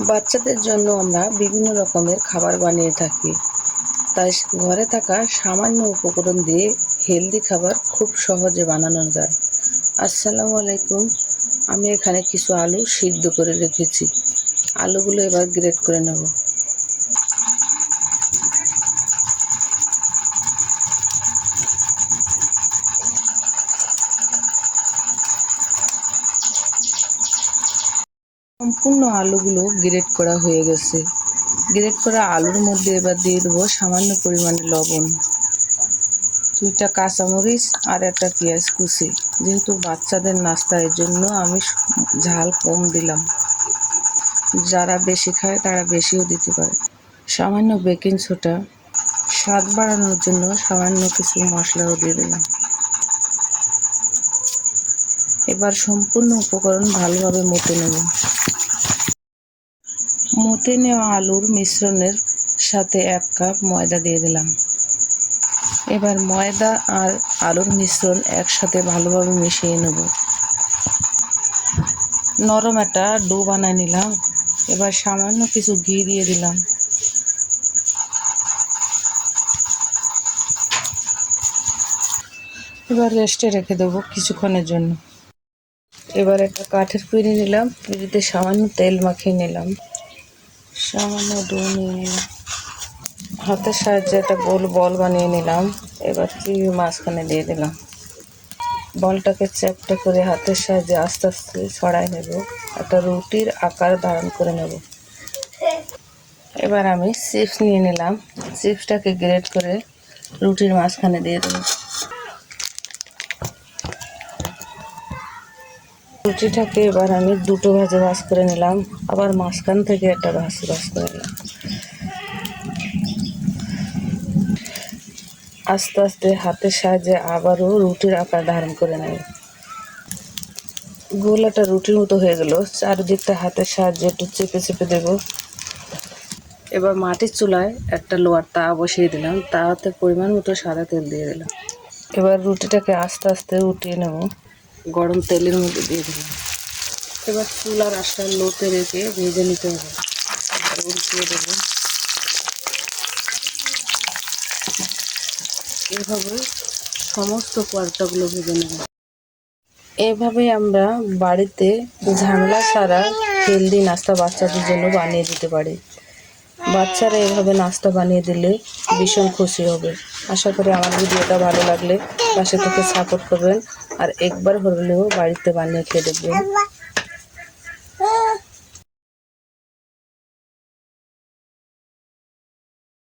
বাচ্চাদের জন্য আমরা বিভিন্ন রকমের খাবার বানিয়ে থাকি, তাই ঘরে থাকা সামান্য উপকরণ দিয়ে হেলদি খাবার খুব সহজে বানানো যায়। আসসালামু আলাইকুম। আমি এখানে কিছু আলু সিদ্ধ করে রেখেছি। আলুগুলো এবার গ্রেট করে নেব। সম্পূর্ণ আলুগুলো গ্রেট করা হয়ে গেছে। গ্রেট করা আলুর মধ্যে এবার দিয়ে দেবো সামান্য পরিমাণে লবণ, 2টা কাঁচামরিচ আর একটা পেঁয়াজ কুচি। যেহেতু বাচ্চাদের নাস্তা, এর জন্য আমি ঝাল কম দিলাম। যারা বেশি খায় তারা বেশিও দিতে পারে। সামান্য বেকিং সোডা, স্বাদ বাড়ানোর জন্য সামান্য কিছু মশলাও দিয়ে দিলাম। এবার সম্পূর্ণ উপকরণ ভালোভাবে মথে নেব। মথে নেওয়া আলুর মিশ্রণের সাথে 1 কাপ ময়দা দিয়ে দিলাম। এবার ময়দা আর আলুর মিশ্রণ একসাথে ভালোভাবে মিশিয়ে নেব। নরম একটা ডো বানিয়ে নিলাম। এবার সামান্য কিছু ঘি দিয়ে দিলাম। এবার রেস্টে রেখে দেবো কিছুক্ষণের জন্য। এবার একটা কাঠের পিঁড়ি নিলাম, পিঁড়িতে সামান্য তেল মাখিয়ে নিলাম, সামান্য ডো নিয়ে নিলাম, হাতের সাহায্যে একটা গোল বল বানিয়ে নিলাম। এবার পিঁড়ির মাঝখানে দিয়ে দিলাম। বলটাকে চ্যাপ্টা করে হাতের সাহায্যে আস্তে আস্তে ছড়াই নেব, একটা রুটির আকার ধারণ করে নেব। এবার আমি চিপস নিয়ে নিলাম, চিপসটাকে গ্রেট করে রুটির মাঝখানে দিয়ে দেবো। রুটিটাকে এবার আমি 2টো ভাজে ভাজ করে নিলাম, আবার মাঝখান থেকে একটা ভাজ করে নিলাম। আস্তে আস্তে হাতের সাহায্যে আবারও রুটির আকার ধারণ করে নেব। গোলাটা রুটির মতো হয়ে গেল। চারিদিকটা হাতের সাহায্যে একটু চেপে চেপে দেব। এবার মাটির চুলায় একটা লোহার তাওয়া বসিয়ে দিলাম, তাওয়াতে পরিমাণ মতো সাদা তেল দিয়ে দিলাম। এবার রুটিটাকে আস্তে আস্তে উঠিয়ে নেব, গরম তেলের মধ্যে দিয়ে দিলাম। এবার চুলার আঁচটা লোতে রেখে ভেজে নিতে হবে। উল্টিয়ে দেব। এভাবে সমস্ত পরোটাগুলো ভেজে নেব। এভাবেই আমরা বাড়িতে ঝামেলা ছাড়া হেলদি নাস্তা বাচ্চাদের জন্য বানিয়ে দিতে পারি। বাচ্চারা এভাবে নাস্তা বানিয়ে দিলে ভীষণ খুশি হবে। আশা করি আমার ভিডিওটা ভালো লাগলে পাশে থেকে সাপোর্ট করবেন আর একবার হলেও বাড়িতে বানিয়ে খেয়ে দেখবেন।